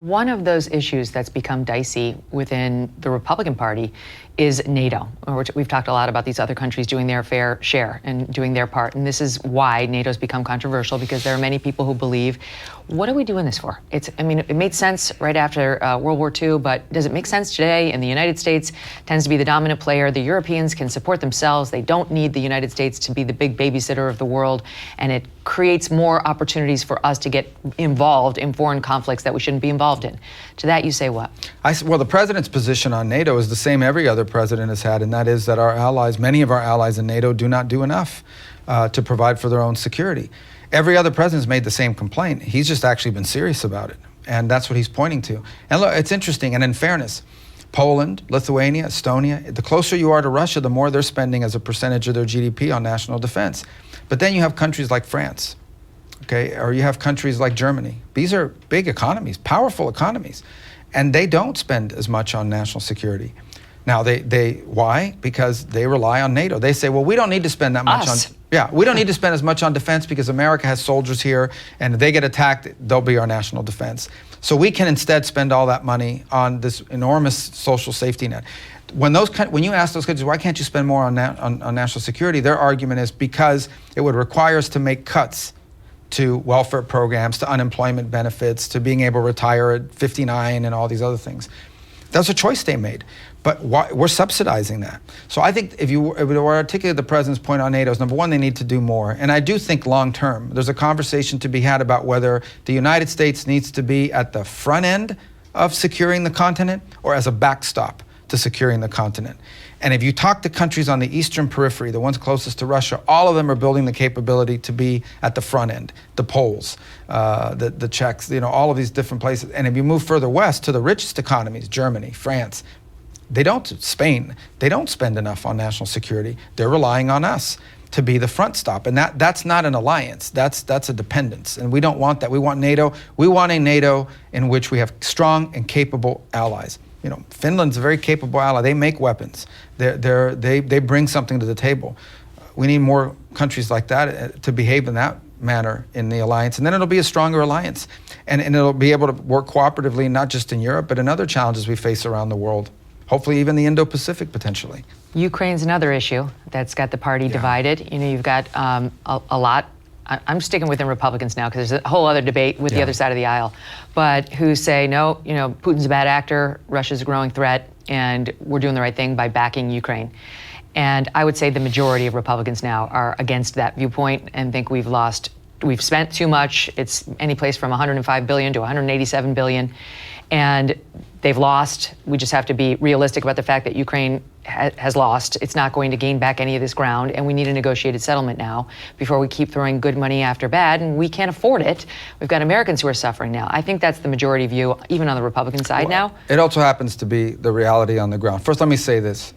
One of those issues that's become dicey within the Republican Party is NATO. We've talked a lot about these other countries doing their fair share and doing the's part. And this is why NATO's become controversial, because there are many people who believe, what are we doing this for? It made sense right after World War II, but does it make sense today? And the United States tends to be the dominant player. The Europeans can support themselves. They don't need the United States to be the big babysitter of the world. And it creates more opportunities for us to get involved in foreign conflicts that we shouldn't be involved in. To that, you say what? Well, the president's position on NATO is the same every other president has had, and that is that our allies, many of our allies in NATO, do not do enough to provide for their own security. Every other president's made the same complaint. He's just actually been serious about it, and that's what he's pointing to. And look, it's interesting, and in fairness, Poland, Lithuania, Estonia, the closer you are to Russia, the more they're spending as a percentage of their GDP on national defense. But then you have countries like France, okay, or you have countries like Germany. These are big economies, powerful economies, and they don't spend as much on national security. Now, why? Because they rely on NATO. They say, well, we don't need to spend that much on... Yeah, we don't need to spend as much on defense because America has soldiers here, and if they get attacked, they'll be our national defense. So we can instead spend all that money on this enormous social safety net. When you ask those countries, why can't you spend more on national security, their argument is because it would require us to make cuts to welfare programs, to unemployment benefits, to being able to retire at 59 and all these other things. That's a choice they made. But we're subsidizing that. So I think if you were articulate the president's point on NATO is, number one, they need to do more. And I do think long term, there's a conversation to be had about whether the United States needs to be at the front end of securing the continent or as a backstop to securing the continent. And if you talk to countries on the eastern periphery, the ones closest to Russia, all of them are building the capability to be at the front end. The Poles, the Czechs, all of these different places. And if you move further west to the richest economies, Germany, France, Spain, they don't spend enough on national security. They're relying on us to be the front stop. And that's not an alliance, that's a dependence. And we don't want that. We want NATO. We want a NATO in which we have strong and capable allies. Finland's a very capable ally. They make weapons. They bring something to the table. We need more countries like that to behave in that manner in the alliance. And then it'll be a stronger alliance. And it'll be able to work cooperatively, not just in Europe, but in other challenges we face around the world. Hopefully even the Indo-Pacific potentially. Ukraine's another issue that's got the party divided. You've got a lot. I'm sticking within Republicans now because there's a whole other debate with the other side of the aisle, but who say, no, Putin's a bad actor, Russia's a growing threat, and we're doing the right thing by backing Ukraine. And I would say the majority of Republicans now are against that viewpoint and think we've spent too much. It's any place from 105 billion to 187 billion. And they've lost. We just have to be realistic about the fact that Ukraine has lost. It's not going to gain back any of this ground, and we need a negotiated settlement now before we keep throwing good money after bad, and we can't afford it. We've got Americans who are suffering now. I think that's the majority view, even on the Republican side now. It also happens to be the reality on the ground. First, let me say this.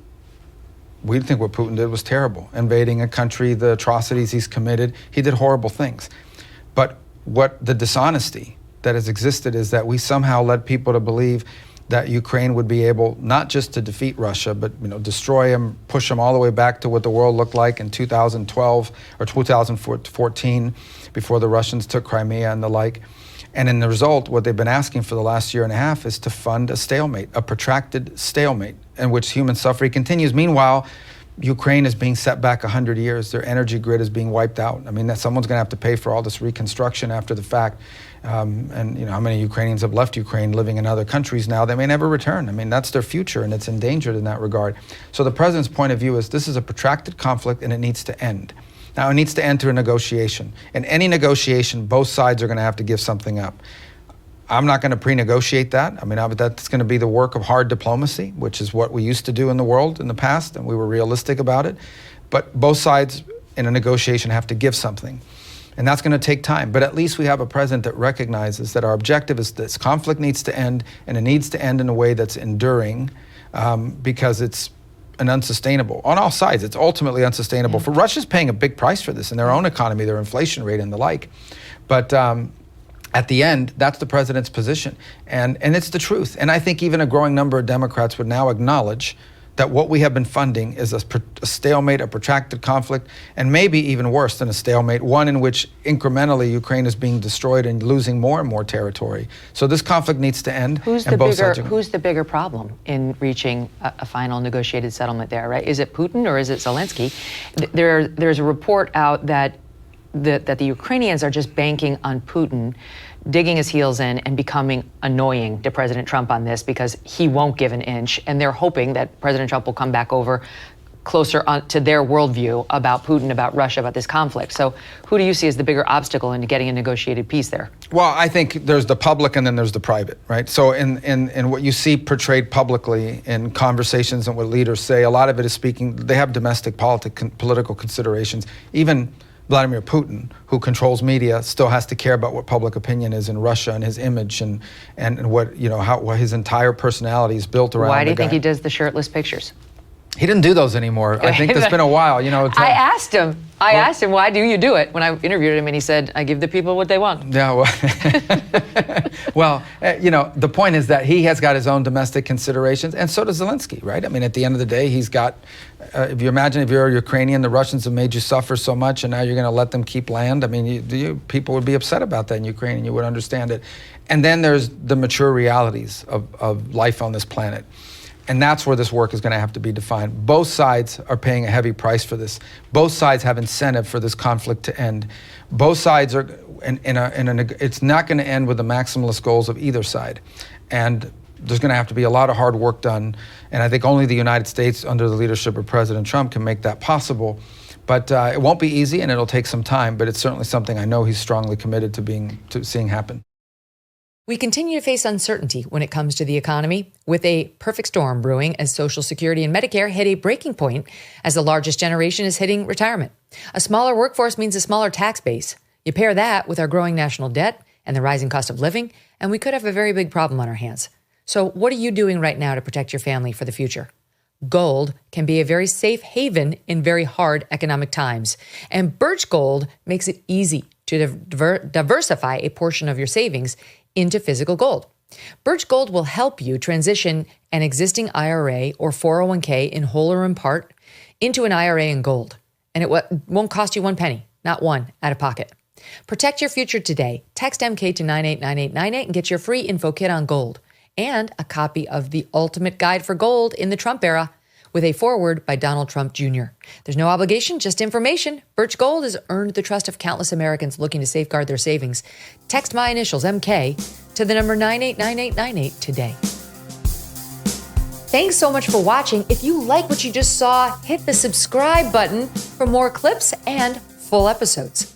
We think what Putin did was terrible. Invading a country, the atrocities he's committed, he did horrible things. But what the dishonesty that has existed is that we somehow led people to believe that Ukraine would be able not just to defeat Russia, but destroy them, push them all the way back to what the world looked like in 2012 or 2014, before the Russians took Crimea and the like. And in the result, what they've been asking for the last year and a half is to fund a stalemate, a protracted stalemate, in which human suffering continues. Meanwhile, Ukraine is being set back 100 years. Their energy grid is being wiped out. Someone's going to have to pay for all this reconstruction after the fact. And how many Ukrainians have left Ukraine living in other countries now? They may never return. That's their future, and it's endangered in that regard. So the president's point of view is this is a protracted conflict, and it needs to end. Now, it needs to enter a negotiation. In any negotiation, both sides are going to have to give something up. I'm not going to pre-negotiate that. That's going to be the work of hard diplomacy, which is what we used to do in the world in the past, and we were realistic about it. But both sides in a negotiation have to give something. And that's going to take time. But at least we have a president that recognizes that our objective is this conflict needs to end, and it needs to end in a way that's enduring, because it's unsustainable. On all sides, it's ultimately unsustainable. For Russia's paying a big price for this in their own economy, their inflation rate and the like. But at the end, that's the president's position. And it's the truth. And I think even a growing number of Democrats would now acknowledge that what we have been funding is a stalemate, a protracted conflict, and maybe even worse than a stalemate, one in which incrementally Ukraine is being destroyed and losing more and more territory. So this conflict needs to end. Who's the bigger problem in reaching a final negotiated settlement there, right? Is it Putin or is it Zelensky? There's a report out that the Ukrainians are just banking on Putin digging his heels in and becoming annoying to President Trump on this because he won't give an inch. And they're hoping that President Trump will come back over closer to their worldview about Putin, about Russia, about this conflict. So who do you see as the bigger obstacle into getting a negotiated peace there? Well, I think there's the public and then there's the private, right? So in what you see portrayed publicly in conversations and what leaders say, a lot of it is speaking, they have domestic political considerations. Even Vladimir Putin, who controls media, still has to care about what public opinion is in Russia and his image and what, you know, what his entire personality is built around. Why do you think he does the shirtless pictures? He didn't do those anymore. I think it's been a while, you know. I asked him, why do you do it? When I interviewed him, and he said, I give the people what they want. Yeah, well, you know, the point is that he has got his own domestic considerations, and so does Zelensky, right? I mean, at the end of the day, he's got, if you imagine if you're a Ukrainian, the Russians have made you suffer so much, and now you're going to let them keep land. I mean, people would be upset about that in Ukraine, and you would understand it. And then there's the mature realities of life on this planet. And that's where this work is going to have to be defined. Both sides are paying a heavy price for this. Both sides have incentive for this conflict to end. Both sides are, it's not going to end with the maximalist goals of either side. And there's going to have to be a lot of hard work done. And I think only the United States, under the leadership of President Trump, can make that possible. But it won't be easy, and it'll take some time. But it's certainly something I know he's strongly committed to seeing happen. We continue to face uncertainty when it comes to the economy, with a perfect storm brewing as Social Security and Medicare hit a breaking point as the largest generation is hitting retirement. A smaller workforce means a smaller tax base. You pair that with our growing national debt and the rising cost of living, and we could have a very big problem on our hands. So what are you doing right now to protect your family for the future? Gold can be a very safe haven in very hard economic times, and Birch Gold makes it easy to diversify a portion of your savings into physical gold. Birch Gold will help you transition an existing IRA or 401k in whole or in part into an IRA in gold. And it won't cost you one penny, not one out of pocket. Protect your future today. Text MK to 989898 and get your free info kit on gold and a copy of The Ultimate Guide for Gold in the Trump Era with a foreword by Donald Trump Jr. There's no obligation, just information. Birch Gold has earned the trust of countless Americans looking to safeguard their savings. Text my initials, MK, to the number 989898 today. Thanks so much for watching. If you like what you just saw, hit the subscribe button for more clips and full episodes.